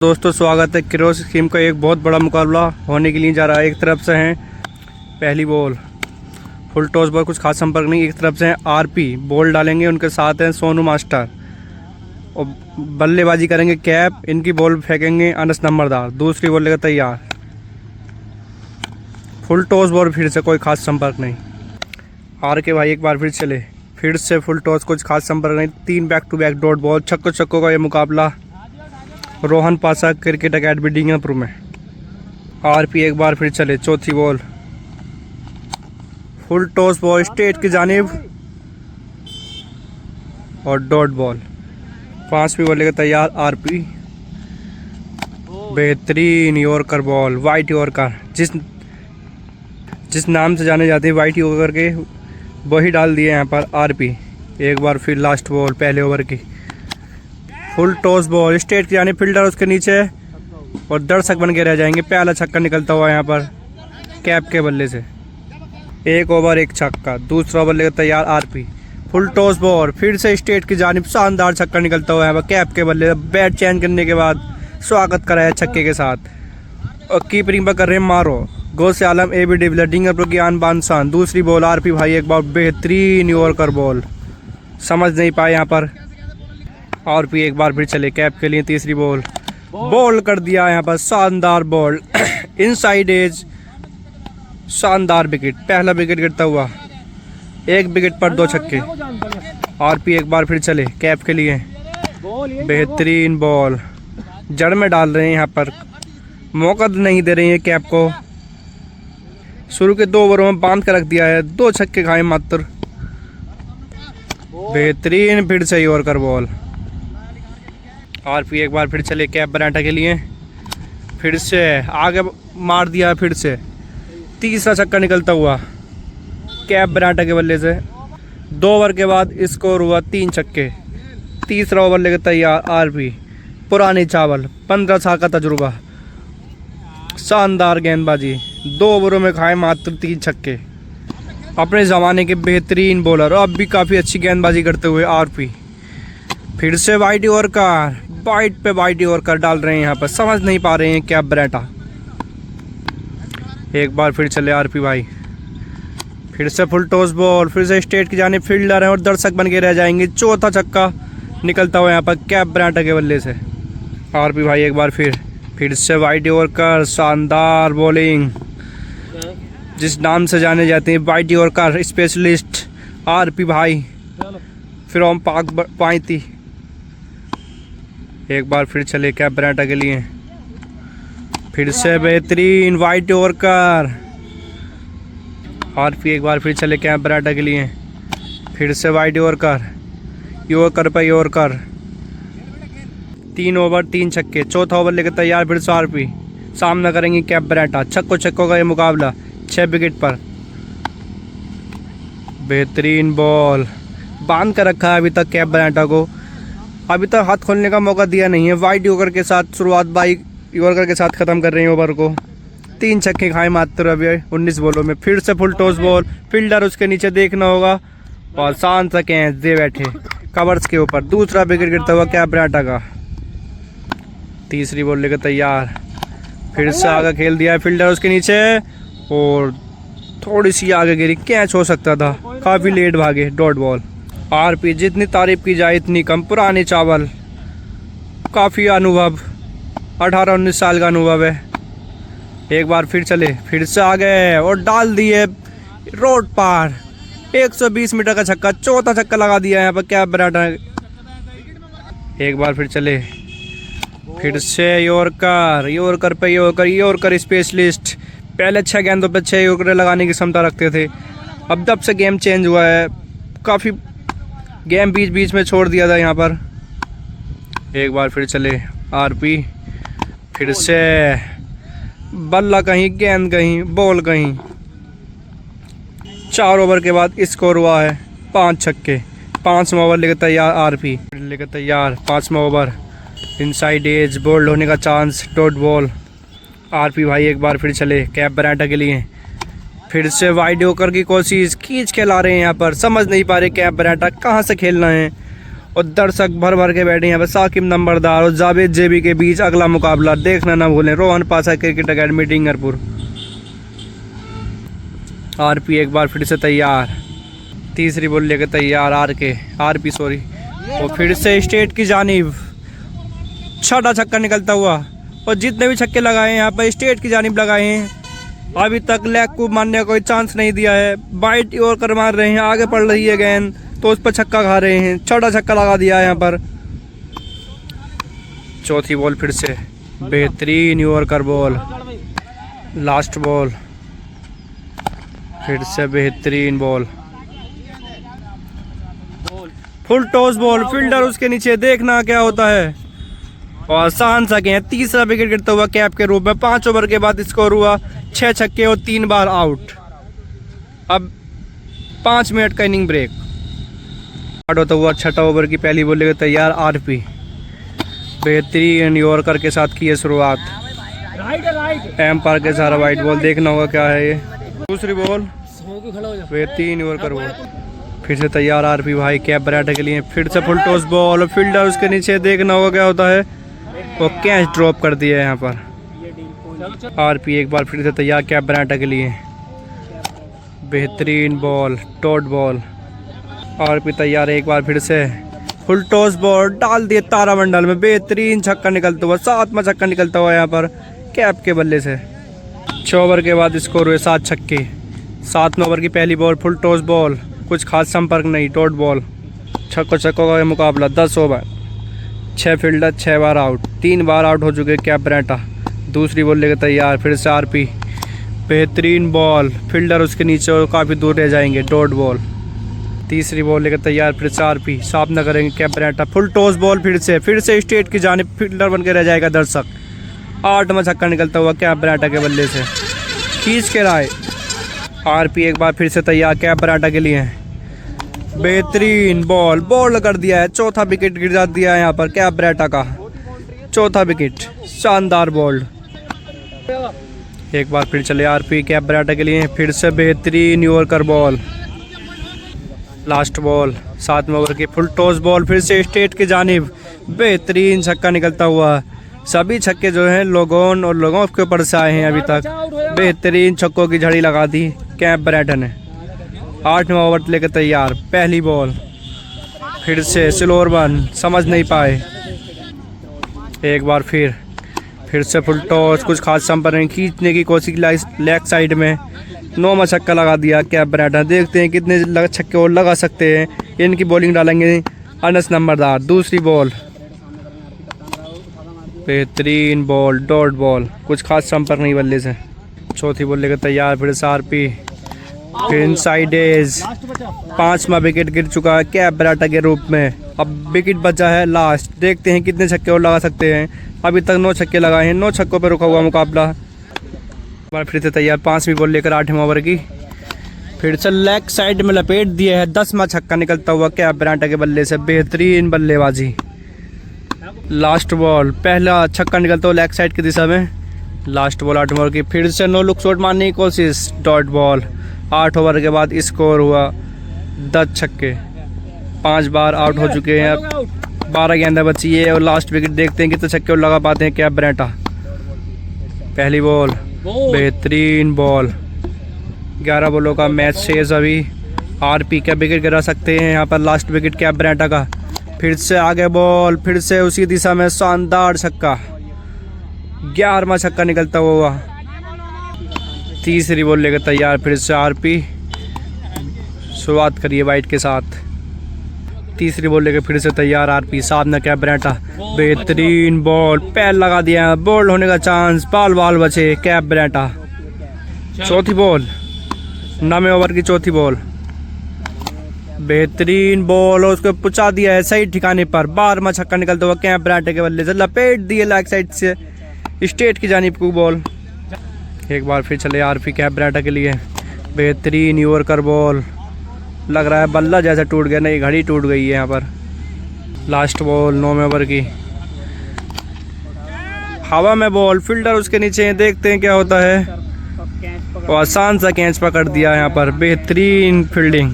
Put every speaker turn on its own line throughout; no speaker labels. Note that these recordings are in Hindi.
दोस्तों स्वागत है। क्रोस स्कीम का एक बहुत बड़ा मुकाबला होने के लिए जा रहा है। एक तरफ से हैं पहली बॉल फुल टॉस बॉल, कुछ खास संपर्क नहीं। एक तरफ से हैं आरपी, बॉल डालेंगे, उनके साथ हैं सोनू मास्टर और बल्लेबाजी करेंगे कैप। इनकी बॉल फेंकेंगे अनस नंबरदार। दूसरी बॉल लेकर तैयार। फुल टॉस बॉल फिर से कोई खास संपर्क नहीं। आर के भाई एक बार फिर चले, फिर से फुल टॉस, कुछ खास संपर्क नहीं। 3 back to back dot ball, छक्कों का ये मुकाबला रोहन पासा क्रिकेट अकेडमी डिंगरपुर में। आरपी एक बार फिर चले, चौथी ball full toss ball state की जानिब और डॉट बॉल। 5वीं बॉल लेकर तैयार आरपी। बेहतरीन यॉर्कर बॉल, वाइट यॉर्कर, जिस नाम से जाने जाते हैं वाइट यॉर्कर के, वही डाल दिए यहाँ पर आरपी। एक बार फिर लास्ट बॉल पहले ओवर की फुल टॉस बॉल स्टेट की जाने, फील्डर उसके नीचे और दर्शक बन के रह जाएंगे। पहला छक्का निकलता हुआ यहाँ पर कैप के बल्ले से। 1 ओवर 1 छक्का। दूसरा ओवर लेकर तैयार आरपी। फुल टॉस बॉल फिर से स्टेट की जानिब, शानदार छक्का निकलता हुआ यहाँ पर कैप के बल्ले। बैट चेंज करने के बाद स्वागत कराया छक्के के साथ और कीपरिंग पर कर रहे हैं मारो गौसे आलम AB डिविलियर्स डिंगरपुर की आन बान शान। दूसरी बॉल आरपी भाई एक बार बेहतरीन यॉर्कर बॉल, समझ नहीं पाए यहाँ पर। आरपी एक बार फिर चले कैप के लिए। तीसरी बॉल कर दिया यहाँ पर, शानदार बॉल इनसाइड एज, शानदार विकेट। पहला विकेट गिरता हुआ, 1 विकेट पर 2 छक्के। आरपी एक बार फिर चले कैप के लिए। बेहतरीन बॉल जड़ में डाल रहे हैं यहाँ पर, मौका नहीं दे रहे हैं कैप को। शुरू के 2 ओवरों में बांध कर रख दिया है, 2 छक्के खाए मात्र। बेहतरीन फिर से यॉर्कर बॉल। आरपी एक बार फिर चले कैप बराटा के लिए। फिर से आगे मार दिया, फिर से तीसरा छक्का निकलता हुआ कैप बराटा के बल्ले से। 2 ओवर के बाद स्कोर हुआ 3 छक्के। तीसरा ओवर लेकर तैयार आरपी, पुरानी चावल, 15 साल का तजुर्बा, शानदार गेंदबाजी। 2 ओवरों में खाए मात्र 3 छक्के। अपने ज़माने के बेहतरीन बॉलर और अब भी काफ़ी अच्छी गेंदबाजी करते हुए आरपी। फिर से वाइट यॉर्कर, वाइट पे वाइट यॉर्कर डाल रहे हैं यहाँ पर, समझ नहीं पा रहे हैं क्या बराटा। एक बार फिर चले आरपी भाई। फिर से फुल टॉस बॉल, फिर से स्टेट की जाने फील्डर हैं और दर्शक बन के रह जाएंगे। चौथा छक्का निकलता हुआ यहाँ पर कैप बराटा के बल्ले से। आरपी भाई एक बार फिर से वाइट यॉर्कर, शानदार बॉलिंग, जिस नाम से जाने जाते हैं वाइट यॉर्कर स्पेशलिस्ट आरपी भाई फ्रॉम पाक पाइती। एक बार फिर चले कैप बराटा के लिए। फिर से बेहतरीन वाइट यॉर्कर। आरपी एक बार फिर चले कैप बराटा के लिए। फिर से वाइट यॉर्कर, यॉर्कर पर यॉर्कर। 3 ओवर 3 छक्के। चौथा ओवर लेकर तैयार फिर से आरपी, सामना करेंगे कैप बराटा। छक्कों का ये मुकाबला 6 विकेट पर। बेहतरीन बॉल, बांध कर रखा है अभी तक कैप बराटा को, अभी तक हाथ खोलने का मौका दिया नहीं है। वाइट यॉर्कर के साथ शुरुआत, वाइट यॉर्कर के साथ ख़त्म कर रहे हैं ओवर को। 3 छक्के खाए मात्र अभी 19 बॉलों में। फिर से फुल टॉस बॉल, फील्डर उसके नीचे देखना होगा और शांत से कैच दे बैठे कवर्स के ऊपर। दूसरा विकेट गिरता हुआ कैप बराटा का। तीसरी बॉल लेकर तैयार। फिर से आगे खेल दिया है फील्डर उसके नीचे और थोड़ी सी आगे गिरी, कैच हो सकता था, काफ़ी लेट भागे। Dot ball. आरपी जितनी तारीफ की जाए इतनी कम। पुराने चावल, काफ़ी अनुभव, 18-19 साल का अनुभव है। एक बार फिर चले, फिर से आ गए और डाल दिए रोड पार। 120 मीटर का छक्का, चौथा छक्का लगा दिया यहाँ पर कैप बराटा। एक बार फिर चले, फिर से यॉर्कर पे यॉर्कर स्पेशलिस्ट। पहले 6 गेंदों पे 6 यॉर्कर लगाने की क्षमता रखते थे। अब जब से गेम चेंज हुआ है, काफ़ी गेम बीच में छोड़ दिया था यहाँ पर। एक बार फिर चले आरपी। फिर से बल्ला कहीं, गेंद कहीं, बॉल कहीं। 4 ओवर के बाद स्कोर हुआ है 5 छक्के। 5वां ओवर लेकर तैयार आरपी, लेकर तैयार 5वां ओवर। इनसाइड एज, बोल्ड होने का चांस, डॉट बॉल। आरपी भाई एक बार फिर चले कैप बराटा के लिए। फिर से वाइड यॉर्कर की कोशिश, खींच के ला रहे हैं यहाँ पर, समझ नहीं पा रहे कैप बराटा कहाँ से खेलना है और दर्शक भर भर के बैठे हैं यहाँ पर। साकिब नंबरदार और जावेद जेबी के बीच अगला मुकाबला देखना ना भूलें। रोहन पासा क्रिकेट अकेडमी डिंगरपुर। आरपी एक बार फिर से तैयार, तीसरी बॉल लेकर तैयार। आरपी वो फिर से स्टेट की जानिब छठा छक्का निकलता हुआ। और जितने भी छक्के लगाए हैं यहाँ पर स्टेट की जानिब लगाए हैं। अभी तक लेग को मारने का कोई चांस नहीं दिया है। बाइट और कर मार रहे हैं, आगे पड़ रही है गेंद तो उस पर छक्का खा रहे हैं। छठा छक्का लगा दिया है यहाँ पर। चौथी बॉल फिर से बेहतरीन यॉर्कर बॉल, लास्ट बॉल फिर से बेहतरीन ball, full toss ball. Fielder उसके नीचे, देखना क्या होता है। और आसान सा गेंद, तीसरा विकेट गिरता हुआ कैप के रूप में। 5 ओवर के बाद स्कोर हुआ 6 छक्के और 3 बार आउट। अब 5 मिनट का इनिंग ब्रेक स्टार्ट होता हुआ। छठा ओवर की पहली बॉल लेकर तैयार। आरपी बेहतरीन यॉर्कर के साथ की है शुरुआत। एम्पायर के सारा वाइट बॉल, देखना होगा क्या है ये। दूसरी बॉल बेहतरीन यॉर्कर बॉल, फिर से तैयार आरपी भाई कैप बराटा के लिए। फिर से फुल टॉस बॉल, फील्डर उसके नीचे, देखना होगा क्या होता है। वो कैच ड्रॉप कर दिया है यहाँ पर। आरपी एक बार फिर से तैयार कैप बराटा के लिए। बेहतरीन बॉल, डॉट बॉल। आरपी तैयार एक बार फिर से फुल टॉस बॉल, डाल दिए तारामंडल में। बेहतरीन छक्का निकलता हुआ, 7वां छक्का निकलता हुआ यहाँ पर कैप के बल्ले से। 6 ओवर के बाद स्कोर हुए 7 छक्के। 7वें ओवर की पहली बॉल फुल टॉस बॉल, कुछ खास संपर्क नहीं, डॉट बॉल। छक्कों का मुकाबला 10 ओवर, 6 फील्डर 6 बार आउट, 3 बार आउट हो चुके कैप बराटा। दूसरी बॉल लेकर तैयार, फिर से आरपी। बेहतरीन बॉल, फील्डर उसके नीचे और काफ़ी दूर रह जाएंगे, डॉट बॉल। तीसरी बॉल लेकर तैयार, फिर से आरपी। साफ न करेंगे कैप बराटा। फुल टॉस बॉल, फिर से स्टेट की जानिब फील्डर बन के रह जाएगा दर्शक। 8वां छक्का निकलता हुआ कैप बराटा के बल्ले से, खींच के राय। आरपी एक बार फिर से तैयार कैप बराटा के लिए। बेहतरीन बॉल कर दिया है। चौथा विकेट गिरा दिया है यहाँ पर कैप बराटा का। चौथा विकेट, शानदार बॉल। एक बार फिर चले आरपी कैप बराटा के लिए। फिर से बेहतरीन यॉर्कर बॉल, लास्ट बॉल। 7वें ओवर की फुल टॉस बॉल, फिर से स्टेट की जानिब। बेहतरीन छक्का निकलता हुआ। सभी छक्के जो हैं लोगों के ऊपर से आए हैं अभी तक। बेहतरीन छक्कों की झड़ी लगा दी कैप बराटा ने। 8वां ओवर लेकर तैयार, पहली बॉल। फिर से स्लोअर बन, समझ नहीं पाए। एक बार फिर से फुल टॉस, कुछ खास संपर्क नहीं, खींचने की कोशिश लेग साइड में। 9वां छक्का लगा दिया कैप बराटा। देखते हैं कितने छक्के और लगा सकते हैं। इनकी बॉलिंग डालेंगे अनस नंबरदार। दूसरी बॉल, बेहतरीन बॉल, डॉट बॉल, कुछ खास संपर्क नहीं बल्ले से। चौथी बॉल लेकर तैयार, फिर से आरपी। फिर इनसाइड एज। 5वां विकेट गिर चुका है कैप बराटा के रूप में। अब विकेट बचा है लास्ट। देखते हैं कितने छक्के और लगा सकते हैं। अभी तक 9 छक्के लगाए हैं। 9 छक्कों पर रुका हुआ मुकाबला। बार फिर से तैयार, 5वीं बॉल लेकर 8वें ओवर की। फिर से लेग साइड में लपेट दिया है। 10वां छक्का निकलता हुआ कैप बराटा के बल्ले से। बेहतरीन बल्लेबाजी। लास्ट बॉल, पहला छक्का निकलता हुआ लेग साइड की दिशा में। लास्ट बॉल 8वें ओवर की। फिर से नो लुक शॉट मारने की कोशिश, डॉट बॉल। 8 ओवर के बाद स्कोर हुआ 10 छक्के। 5 बार आउट हो चुके हैं। अब 12 गेंदें बची है और लास्ट विकेट। देखते हैं कितने छक्के और लगा पाते हैं कैप बराटा। पहली बॉल, बेहतरीन बॉल। 11 बॉलों का मैच शेष अभी। आरपी का विकेट गिरा सकते हैं यहाँ पर, लास्ट विकेट कैप बराटा का। फिर से आगे बॉल, फिर से उसी दिशा में शानदार छक्का। 11वां छक्का निकलता हुआ। तीसरी बॉल लेकर तैयार, फिर से आरपी। शुरुआत करिए वाइट के साथ। तीसरी बॉल लेकर फिर से तैयार आरपी। सामने कैप बराटा। बेहतरीन बॉल, पैर लगा दिया, बॉल होने का चांस। बाल बचे कैप बराटा। चौथी बॉल, 9वें ओवर की चौथी बॉल। बेहतरीन बॉल और उसको पुचा दिया है सही ठिकाने पर। 12वां छक्का निकलता हुआ कैप बराटा के बल्ले से। लपेट दिए लेग साइड से स्टेट की जानिब को बॉल। एक बार फिर चले आरपी कैप बराटा के लिए। बेहतरीन यॉर्कर बॉल। लग रहा है बल्ला जैसा टूट गया, नहीं घड़ी टूट गई है यहाँ पर। लास्ट बॉल 9वें ओवर की। हवा में बॉल, फील्डर उसके नीचे है। देखते हैं क्या होता है। और आसान सा कैच पकड़ दिया यहाँ पर। बेहतरीन फील्डिंग।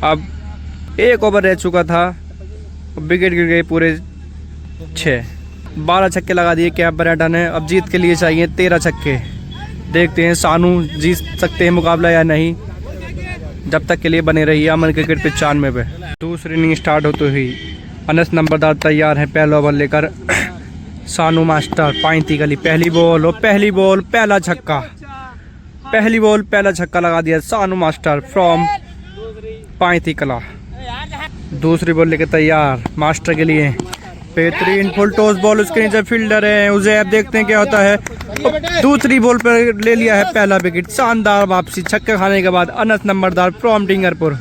अब 1 ओवर रह चुका था विकेट गिर गए पूरे 6। 12 छक्के लगा दिए कैब बराटा ने। अब जीत के लिए चाहिए 13 छक्के। देखते हैं सानू जीत सकते हैं मुकाबला या नहीं। जब तक के लिए बने रहिए अमन क्रिकेट 95 पे। दूसरी इनिंग स्टार्ट होते ही अनस नंबरदार तैयार है पहला ओवर लेकर। सानू मास्टर 35 गली। पहली बॉल और पहली बॉल पहला छक्का। पहली बॉल पहला छक्का लगा दिया सानू मास्टर फ्रॉम 35 कला। दूसरी बॉल लेकर तैयार मास्टर के लिए। बेहतरीन फुल टॉस बॉल, उसके नीचे फील्डर है उसे। अब देखते हैं क्या होता है। दूसरी बॉल पर ले लिया है पहला विकेट। शानदार वापसी छक्के खाने के बाद अनस नंबरदार फ्रॉम डिंगरपुर।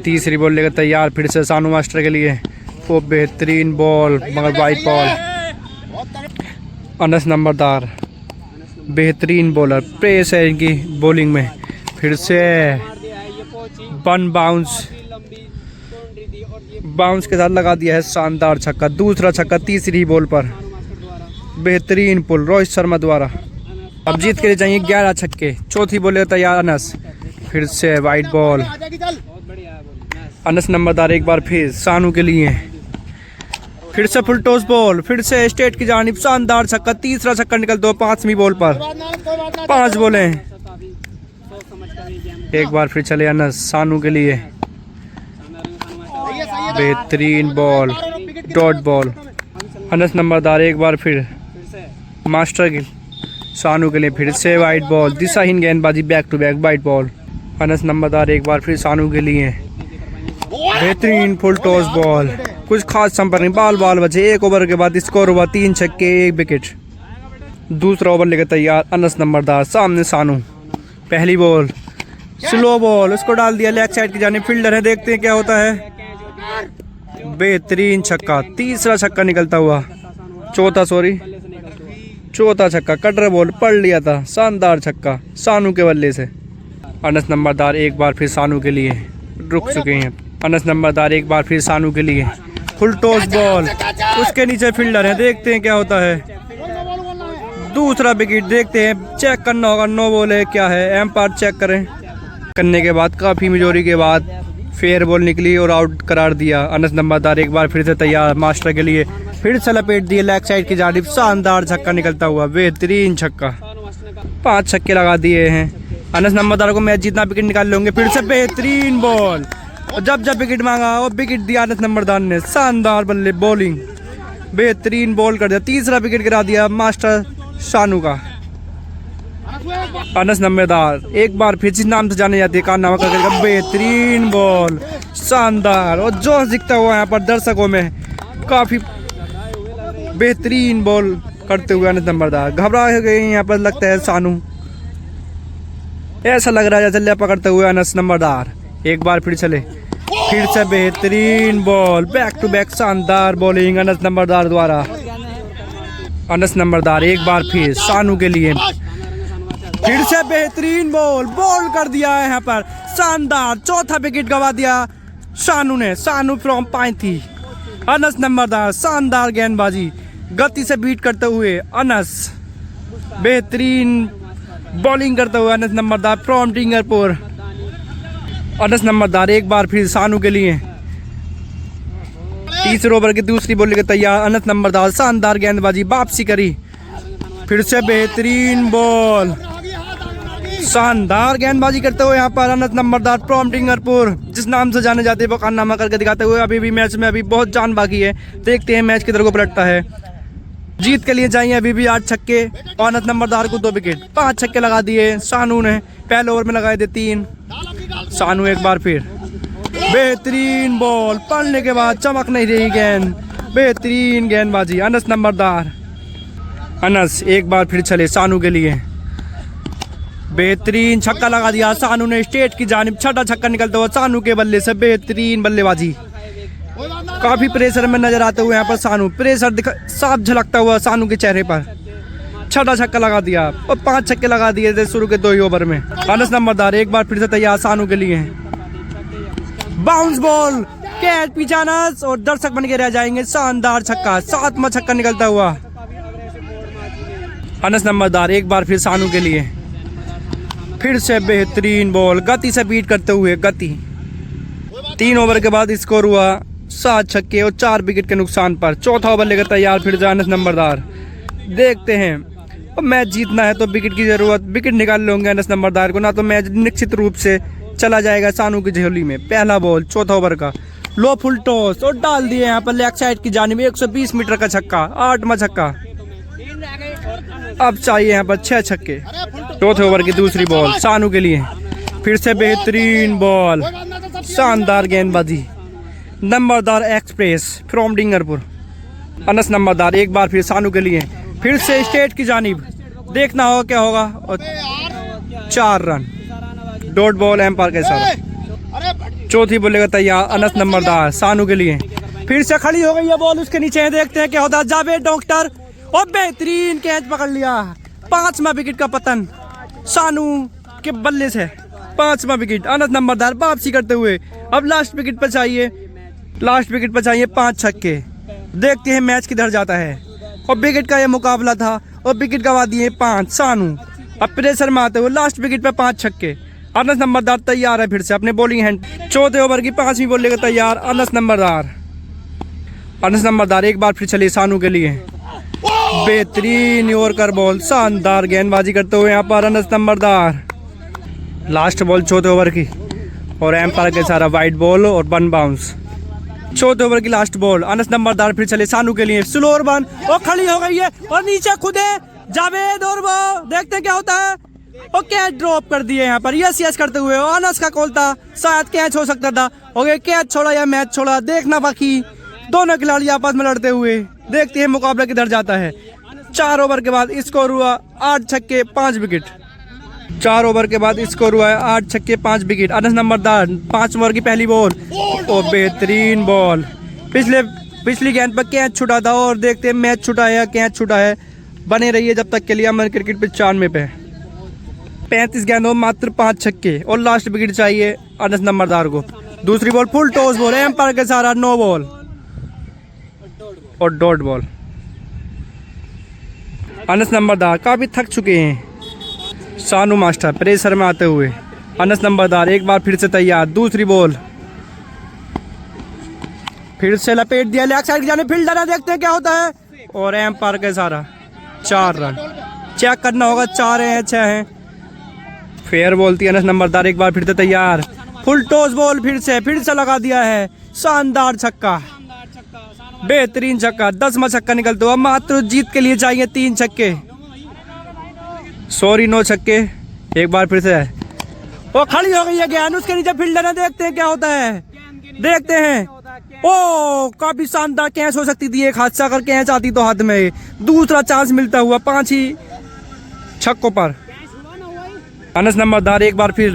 तीसरी बॉल लेकर तैयार फिर से सानू मास्टर के लिए। वो बेहतरीन बॉल मगर वाइट बॉल। अनस नंबरदार बेहतरीन बॉलर, प्रेस है इनकी बॉलिंग में। फिर से वन बाउंस के साथ लगा दिया है शानदार छक्का। दूसरा छक्का तीसरी बॉल पर। बेहतरीन पुल रोहित शर्मा द्वारा। अब जीत के लिए चाहिए 11 छक्के। चौथी बॉल तैयार अनस। फिर से वाइट बॉल। अनस नंबरदार एक बार फिर सानू के लिए। फिर से फुल टॉस बॉल। फिर से स्टेट की जानिब शानदार छक्का। तीसरा छक्का निकलता है 5वीं बॉल पर। 5 बॉलें। एक बार फिर चले अनस सानू के लिए। बेहतरीन ball dot ball. Anas Numberdar एक बार फिर मास्टर की सानू के लिए। फिर से वाइट बॉल। दिशाहीन गेंदबाजी back to back wide ball. Anas Numberdar एक बार फिर सानू के लिए। बेहतरीन फुल टॉस बॉल। कुछ खास संपर्क नहीं, बाल बाल बचे। 1 ओवर के बाद स्कोर हुआ 3 छक्के 1 विकेट। दूसरा ओवर लेकर तैयार अनस नंबरदार। सामने सानू। पहली बॉल स्लो बॉल, उसको डाल दिया लेग साइड की जानिब। फील्डर है, देखते हैं क्या होता है। बेहतरीन छक्का। तीसरा छक्का निकलता हुआ। चौथा छक्का कटर बॉल पड़ लिया था। शानदार छक्का सानू के बल्ले से। अनस नंबरदार एक बार फिर सानू के लिए रुक चुके हैं। अनस नंबरदार एक बार फिर सानू के लिए। फुल टॉस बॉल, उसके नीचे फील्डर है, देखते हैं क्या होता है। दूसरा विकेट। देखते हैं, चेक करना होगा। 9 बॉल है क्या है, एम्पायर चेक करें। करने के बाद काफ़ी मेजोरी के बाद फेयर बॉल निकली और आउट करार दिया। अनस नंबरदार एक बार फिर से तैयार मास्टर के लिए। फिर से लपेट दिए लेग साइड की जानिब। शानदार छक्का निकलता हुआ। बेहतरीन छक्का। 5 छक्के लगा दिए हैं। अनस नंबरदार को मैच जीतना, विकेट निकाल लेंगे। फिर से बेहतरीन बॉल। जब विकेट मांगा और विकेट दिया अनस नंबरदार ने। शानदार बल्ले बॉलिंग। बेहतरीन बॉल कर दिया। तीसरा विकेट गिरा दिया मास्टर सानू का। अनस नंबरदार एक बार फिर जिस नाम से जाने जाती है कारनामा करके। बेहतरीन बॉल शानदार और जोश दिखता हुआ यहाँ पर दर्शकों में। काफी बेहतरीन बॉल करते हुए अनस नंबरदार घबरा गए यहाँ पर, लगता है सानू। ऐसा लग रहा है जैसे पकड़ते हुए अनस नंबरदार। एक बार फिर चले। फिर से बेहतरीन बॉल बैक टू बैक। शानदार बॉलिंग अनस नंबरदार द्वारा। अनस नंबरदार एक बार फिर सानू के लिए। फिर से बेहतरीन बॉल कर दिया है यहाँ पर। शानदार चौथा विकेट गवा दिया सानू ने। सानू फ्रॉम 35। अनस नंबरदार शानदार गेंदबाजी, गति से बीट करते हुए अनस। बेहतरीन बॉलिंग करते हुए अनस नंबरदार फ्रॉम डिंगरपुर। अनस नंबरदार एक बार फिर सानू के लिए। तीसरे ओवर की दूसरी बॉल लेकर तैयार अनस नंबरदार। शानदार गेंदबाजी, वापसी करी। फिर से बेहतरीन बॉल। शानदार गेंदबाजी करते हुए यहाँ पर अनस नंबरदार फ्रॉम डिंगरपुर, जिस नाम से जाने जाते हैं वो कारनामा करके दिखाते हुए। अभी भी मैच में अभी बहुत जान बाकी है। देखते हैं मैच किधर को पलटता है। जीत के लिए चाहिए अभी भी 8 छक्के और अनस नंबरदार को 2 विकेट। 5 छक्के लगा दिए सानू ने। पहले ओवर में लगाए थे 3। सानू एक बार फिर। बेहतरीन बॉल पड़ने के बाद चमक नहीं रही गेंद। बेहतरीन गेंदबाजी अनस नंबरदार। अनस एक बार फिर चले सानू के लिए। बेहतरीन छक्का लगा दिया सानू ने स्टेट की जानिब। 6ठा छक्का निकलता हुआ सानू के बल्ले से। बेहतरीन बल्लेबाजी, काफी प्रेशर में नजर आते हुए यहाँ पर सानू। प्रेशर साफ झलकता हुआ सानू के चेहरे पर। 6ठा छक्का लगा दिया और 5 छक्के लगा दिए थे शुरू के 2 ही ओवर में। अनस नंबरदार एक बार फिर से तैयार सानू के लिए। बाउंस बॉल कैच पिछानस और दर्शक बन के रह जाएंगे। शानदार छक्का, 7वां छक्का निकलता हुआ। अनस नंबरदार एक बार फिर सानू के लिए। फिर से बेहतरीन बॉल, गति से बीट करते हुए। गति। 3 ओवर के बाद स्कोर हुआ 7 छक्के और 4 विकेट के नुकसान पर। चौथा ओवर लेकर तैयार फिर से अनस नंबरदार। देखते हैं, अब मैच जीतना है तो विकेट की जरूरत, विकेट निकाल लेंगे अनस नंबरदार को, ना तो मैच निश्चित रूप से चला जाएगा सानू की झोली में। पहला बॉल चौथा ओवर का, लो फुल टॉस और डाल दिए यहाँ पर लेग साइड की जानिब 120 मीटर का छक्का, 8वां छक्का। अब चाहिए यहाँ पर 6 छक्के। चौथे ओवर की दूसरी बॉल सानू के लिए, फिर से बेहतरीन बॉल, शानदार गेंदबाजी, नंबरदार एक्सप्रेस फ्रॉम डिंगरपुर। अनस नंबरदार एक बार फिर सानू के लिए, फिर से स्टेट की जानिब, देखना होगा क्या होगा। और 4 रन, डॉट बॉल एम्पायर के साथ। चौथी बॉल लेकर तैयार अनस नंबरदार सानू के लिए, फिर से खड़ी हो गई है बॉल उसके नीचे है, देखते हैं क्या होता है। जावेद डॉक्टर और बेहतरीन कैच पकड़ लिया। 5वां विकेट का पतन सानू के बल्ले से, 5वां विकेट। अनस नंबरदार वापसी करते हुए अब लास्ट विकेट पर चाहिए, लास्ट विकेट पर चाहिए 5 छक्के। देखते हैं मैच किधर जाता है। और विकेट का यह मुकाबला था और विकेट गवा दिए 5 सानू। अब प्रेशर में आते हुए लास्ट विकेट पर 5 छक्के। अनस नंबरदार तैयार है फिर से अपने बॉलिंग हैंड। चौथे ओवर की 5वीं बॉल लेकर तैयार अनस नंबरदार। अनस नंबरदार एक बार फिर चले सानू के लिए, बेहतरीन यॉर्कर बॉल, शानदार गेंदबाजी करते हुए यहाँ पर अनस नंबरदार। लास्ट बॉल चौथे ओवर की और एम्पायर के सारा वाइड बॉल और 1 बाउंस। चौथे ओवर की लास्ट बॉल अनस नंबरदार फिर चले सानू के लिए, स्लोअर 1 और खड़ी हो गई है और नीचे खुद है जावेद और वो देखते हैं क्या होता है। और कैच ड्रॉप कर दिए यहाँ पर, यस यस करते हुए। अनस का कॉल था, शायद कैच हो सकता था। ओके, कैच छोड़ा या मैच छोड़ा देखना बाकी। दोनों खिलाड़ी आपस में लड़ते हुए, देखते हैं मुकाबला किधर जाता है। 4 ओवर के बाद स्कोर हुआ 8 छक्के 5 विकेट। 4 ओवर के बाद स्कोर हुआ है 8 छक्के 5 विकेट। अनस नंबरदार 5 ओवर की पहली बॉल और बेहतरीन बॉल, पिछली गेंद पर कैच छुटा था और देखते हैं मैच छुटा है या कैच छुटा है। बने रहिए जब तक के लिए अमर क्रिकेट पे 94 पे। 35 गेंदों मात्र 5 छक्के और लास्ट विकेट चाहिए अनस नंबरदार को। दूसरी ball full toss ball, umpire के सारा 9 बॉल और डॉट बॉल। अनस नंबरदार काफी थक चुके हैं। सानू मास्टर प्रेशर में आते हुए, अनस नंबरदार एक बार फिर से तैयार। दूसरी बॉल फिर से लपेट दिया, लेग साइड जाने फील्डर है, देखते हैं क्या होता है। और एम्पायर के सारा 4 रन। चेक करना होगा 4 हैं 6 हैं। फेयर बॉल थी। अनस नंबरदार एक बार फिर से तैयार, फुल टॉस बॉल फिर से लगा दिया है, शानदार छक्का, बेहतरीन छक्का, 10वां छक्का निकलते हुआ। मात्र जीत के लिए चाहिए 3 छक्के, सॉरी 9 छक्के। एक बार फिर से वो खड़ी हो गई है गेंद, उसके नीचे फील्डर है, देखते हैं क्या होता है। देखते हैं, ओ काफी शानदार कैच हो सकती थी, एक हादसा अगर कैच आती तो हाथ में। दूसरा चांस मिलता हुआ 5 ही छक्कों पर। अनस नंबरदार एक बार फिर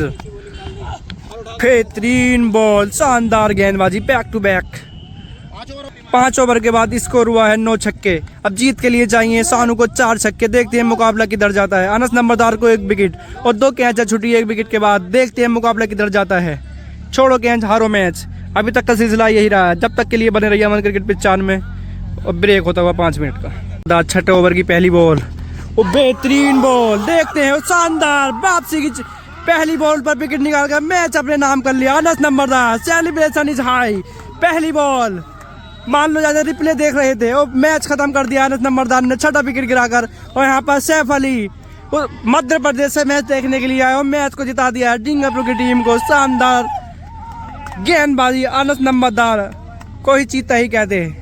बेहतरीन बॉल, शानदार गेंदबाजी, बैक टू बैक। 5 ओवर के बाद स्कोर हुआ है 9 छक्के। अब जीत के लिए चाहिए सानू को 4 छक्के। देखते हैं मुकाबला किधर जाता है। अनस नंबरदार को 1 विकेट और 2 कैच छुट्टी 1 विकेट के बाद। देखते हैं मुकाबला किधर जाता है। छोड़ो कैच हारो मैच, अभी तक का सिलसिला यही रहा है। जब तक के लिए बने रहिए अमन क्रिकेट पे 94 में। और ब्रेक होता हुआ 5 मिनट का। 6ठे ओवर की पहली बॉल, वो बेहतरीन बॉल, देखते हैं शानदार वापसी की पहली बॉल पर विकेट निकाल कर मैच अपने नाम कर लिया Anas Numberdar. Celebration is high. पहली बॉल मान लो ज्यादा रिप्ले देख रहे थे और मैच खत्म कर दिया अनस नंबरदार ने 6ठा विकेट गिराकर। और यहाँ पर सैफ अली मध्य प्रदेश से मैच देखने के लिए आए और मैच को जिता दिया डिंगरपुर की टीम को। शानदार गेंदबाजी अनस नंबरदार को ही चीता ही कहते हैं।